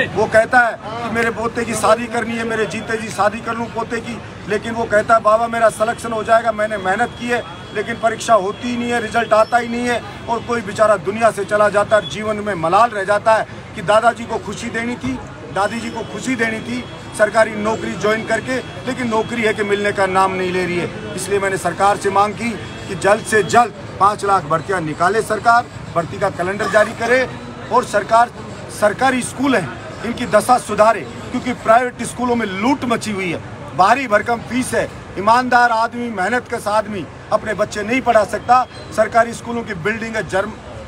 वो कहता है कि मेरे पोते की शादी करनी है, मेरे जीते जी शादी कर लूँ पोते की, लेकिन वो कहता है बाबा मेरा सिलेक्शन हो जाएगा, मैंने मेहनत की है लेकिन परीक्षा होती ही नहीं है, रिजल्ट आता ही नहीं है, और कोई बेचारा दुनिया से चला जाता है, जीवन में मलाल रह जाता है कि दादाजी को खुशी देनी थी, दादी जी को खुशी देनी थी सरकारी नौकरी ज्वाइन करके, लेकिन नौकरी है कि मिलने का नाम नहीं ले रही है। इसलिए मैंने सरकार से मांग की कि जल्द से जल्द 5 लाख भर्तियाँ निकाले, सरकार भर्ती का कैलेंडर जारी करे, और सरकार सरकारी स्कूल हैं इनकी दशा सुधारे, क्योंकि प्राइवेट स्कूलों में लूट मची हुई है, भारी भरकम फीस है, ईमानदार आदमी मेहनतकश आदमी अपने बच्चे नहीं पढ़ा सकता। सरकारी स्कूलों की बिल्डिंगें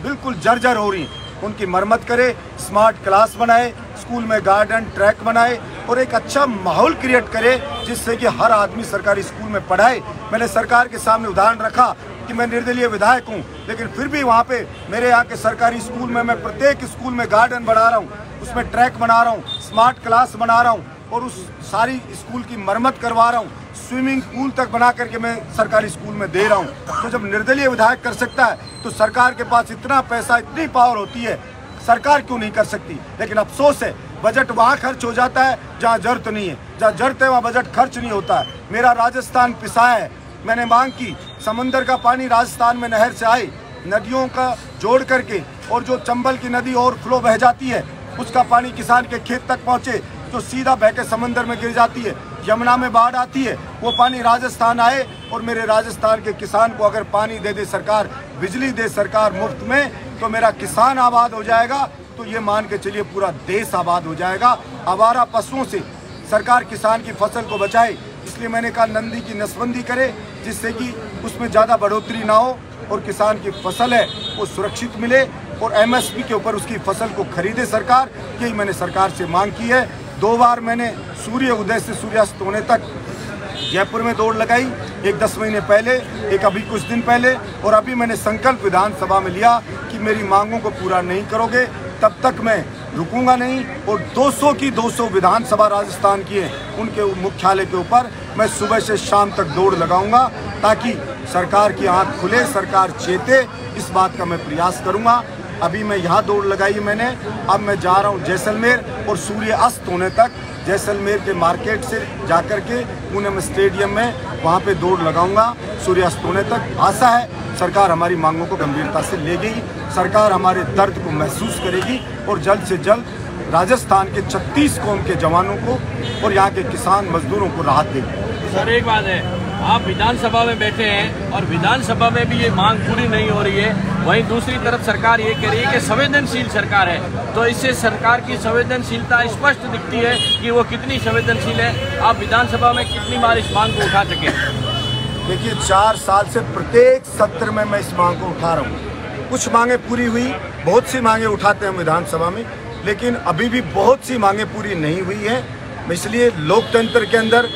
बिल्कुल जर्जर हो रही, उनकी मरम्मत करे, स्मार्ट क्लास बनाए, स्कूल में गार्डन ट्रैक बनाए और एक अच्छा माहौल क्रिएट करे जिससे कि हर आदमी सरकारी स्कूल में पढ़ाए। मैंने सरकार के सामने उदाहरण रखा कि मैं निर्दलीय विधायक हूँ, लेकिन फिर भी वहाँ पे मेरे यहाँ के सरकारी स्कूल में मैं प्रत्येक स्कूल में गार्डन बना रहा हूँ, उसमें ट्रैक बना रहा हूँ, स्मार्ट क्लास बना रहा हूँ और उस सारी स्कूल की मरम्मत करवा रहा हूँ, स्विमिंग पूल तक बना करके मैं सरकारी स्कूल में दे रहा हूँ। तो जब निर्दलीय विधायक कर सकता है तो सरकार के पास इतना पैसा, इतनी पावर होती है, सरकार क्यों नहीं कर सकती? लेकिन अफसोस है बजट वहाँ खर्च हो जाता है जहाँ जरूरत नहीं है, जहाँ जरूरत है वहाँ बजट खर्च नहीं होता है। मेरा राजस्थान पिसाया है, मैंने मांग की समंदर का पानी राजस्थान में नहर से आए, नदियों का जोड़ करके, और जो चंबल की नदी और फ्लो बह जाती है उसका पानी किसान के खेत तक पहुँचे, जो सीधा बह के समंदर में गिर जाती है, यमुना में बाढ़ आती है, वो पानी राजस्थान आए और मेरे राजस्थान के किसान को अगर पानी दे दे सरकार, बिजली दे सरकार मुफ्त में, तो मेरा किसान आबाद हो जाएगा, तो ये मान के चलिए पूरा देश आबाद हो जाएगा। आवारा पशुओं से सरकार किसान की फसल को बचाए, इसलिए मैंने कहा नंदी की नसबंदी करे जिससे कि उसमें ज़्यादा बढ़ोतरी ना हो और किसान की फसल है वो सुरक्षित मिले और MSP के ऊपर उसकी फसल को खरीदे सरकार। यही मैंने सरकार से मांग की है। 2 बार मैंने सूर्य उदय से सूर्यास्त होने तक जयपुर में दौड़ लगाई, एक 10 महीने पहले, एक अभी कुछ दिन पहले, और अभी मैंने संकल्प विधानसभा में लिया कि मेरी मांगों को पूरा नहीं करोगे तब तक मैं रुकूंगा नहीं। और 200 की 200 विधानसभा राजस्थान की है, उनके मुख्यालय के ऊपर मैं सुबह से शाम तक दौड़ लगाऊंगा ताकि सरकार की आंख खुले, सरकार चेते, इस बात का मैं प्रयास करूंगा। अभी मैं यहाँ दौड़ लगाई मैंने, अब मैं जा रहा हूँ जैसलमेर और सूर्य अस्त होने तक जैसलमेर के मार्केट से जाकर के पूनम स्टेडियम में वहाँ पे दौड़ लगाऊंगा सूर्यास्त होने तक। आशा है सरकार हमारी मांगों को गंभीरता से लेगी, सरकार हमारे दर्द को महसूस करेगी और जल्द से जल्द राजस्थान के 36 कौम के जवानों को और यहाँ के किसान मजदूरों को राहत देगी। सर एक बात है, आप विधानसभा में बैठे हैं और विधानसभा में भी ये मांग पूरी नहीं हो रही है, वहीं दूसरी तरफ सरकार ये कह रही है कि संवेदनशील सरकार है, तो इससे सरकार की संवेदनशीलता स्पष्ट दिखती है कि वो कितनी संवेदनशील है। आप विधानसभा में कितनी बार इस मांग को उठा चुके हैं? देखिए 4 साल से प्रत्येक सत्र में मैं इस मांग को उठा रहा हूँ। कुछ मांगे पूरी हुई, बहुत सी मांगे उठाते हैं विधानसभा में, लेकिन अभी भी बहुत सी मांगे पूरी नहीं हुई है। इसलिए लोकतंत्र के अंदर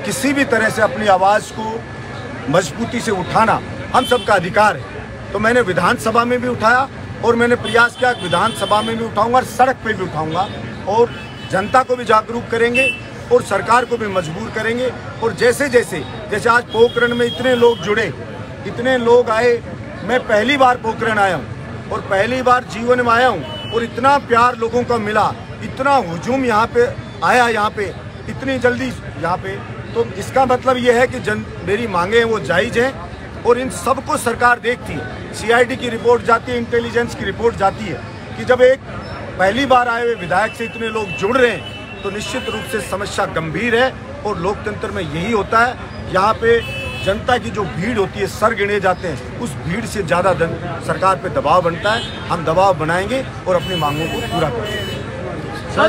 किसी भी तरह से अपनी आवाज़ को मजबूती से उठाना हम सबका अधिकार है। तो मैंने विधानसभा में भी उठाया और मैंने प्रयास किया विधानसभा में भी उठाऊंगा और सड़क पे भी उठाऊंगा, और जनता को भी जागरूक करेंगे और सरकार को भी मजबूर करेंगे। और जैसे आज पोखरण में इतने लोग जुड़े, इतने लोग आए, मैं पहली बार पोखरण आया हूँ और पहली बार जीवन में आया हूँ और इतना प्यार लोगों का मिला, इतना हुजूम यहाँ पे आया, यहाँ पे इतनी जल्दी यहाँ पे, तो इसका मतलब ये है कि मेरी मांगे हैं वो जायज़ हैं और इन सबको सरकार देखती है। CID की रिपोर्ट जाती है, इंटेलिजेंस की रिपोर्ट जाती है कि जब एक पहली बार आए हुए विधायक से इतने लोग जुड़ रहे हैं तो निश्चित रूप से समस्या गंभीर है। और लोकतंत्र में यही होता है, यहाँ पे जनता की जो भीड़ होती है, सर गिने जाते हैं, उस भीड़ से ज़्यादा सरकार पे दबाव बनता है। हम दबाव बनाएंगे और अपनी मांगों को पूरा करेंगे। सर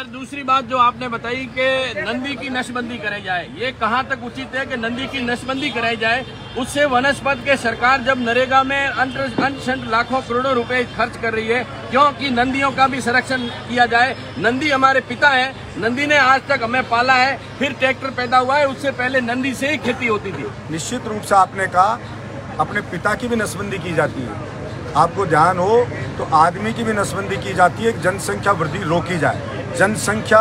दूसरी बात जो आपने बताई कि नंदी की नसबंदी कराई जाए, ये कहाँ तक उचित है कि नंदी की नसबंदी कराई जाए? उससे वनस्पत के सरकार जब नरेगा में अंशंत लाखों करोड़ों रुपए खर्च कर रही है, क्योंकि नंदियों का भी संरक्षण किया जाए। नंदी हमारे पिता है, नंदी ने आज तक हमें पाला है, फिर ट्रैक्टर पैदा हुआ है, उससे पहले नंदी से ही खेती होती थी। निश्चित रूप से आपने कहा अपने पिता की भी नसबंदी की जाती है, आपको ध्यान हो तो आदमी की भी नसबंदी की जाती है, जनसंख्या वृद्धि रोकी जाए। जनसंख्या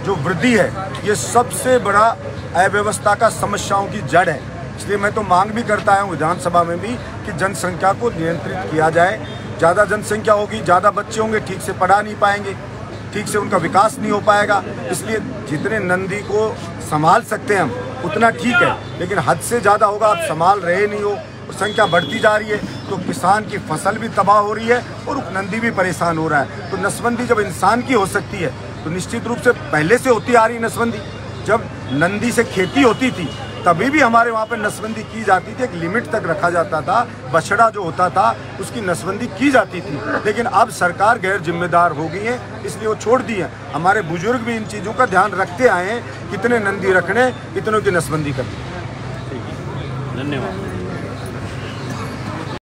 जो वृद्धि है ये सबसे बड़ा अव्यवस्था का समस्याओं की जड़ है। इसलिए मैं तो मांग भी करता हूँ विधानसभा में भी कि जनसंख्या को नियंत्रित किया जाए। ज़्यादा जनसंख्या होगी, ज़्यादा बच्चे होंगे, ठीक से पढ़ा नहीं पाएंगे, ठीक से उनका विकास नहीं हो पाएगा। इसलिए जितने नंदी को संभाल सकते हैं हम उतना ठीक है, लेकिन हद से ज़्यादा होगा, आप संभाल रहे नहीं हो, संख्या बढ़ती जा रही है तो किसान की फसल भी तबाह हो रही है और नंदी भी परेशान हो रहा है। तो नसबंदी जब इंसान की हो सकती है तो निश्चित रूप से पहले से होती आ रही नसबंदी। जब नंदी से खेती होती थी तभी भी हमारे वहाँ पे नसबंदी की जाती थी, एक लिमिट तक रखा जाता था, बछड़ा जो होता था उसकी नसबंदी की जाती थी। लेकिन अब सरकार गैर जिम्मेदार हो गई है, इसलिए वो छोड़ दी है। हमारे बुजुर्ग भी इन चीज़ों का ध्यान रखते आए हैं, कितने नंदी रखने, कितनों की नसबंदी करनी। धन्यवाद।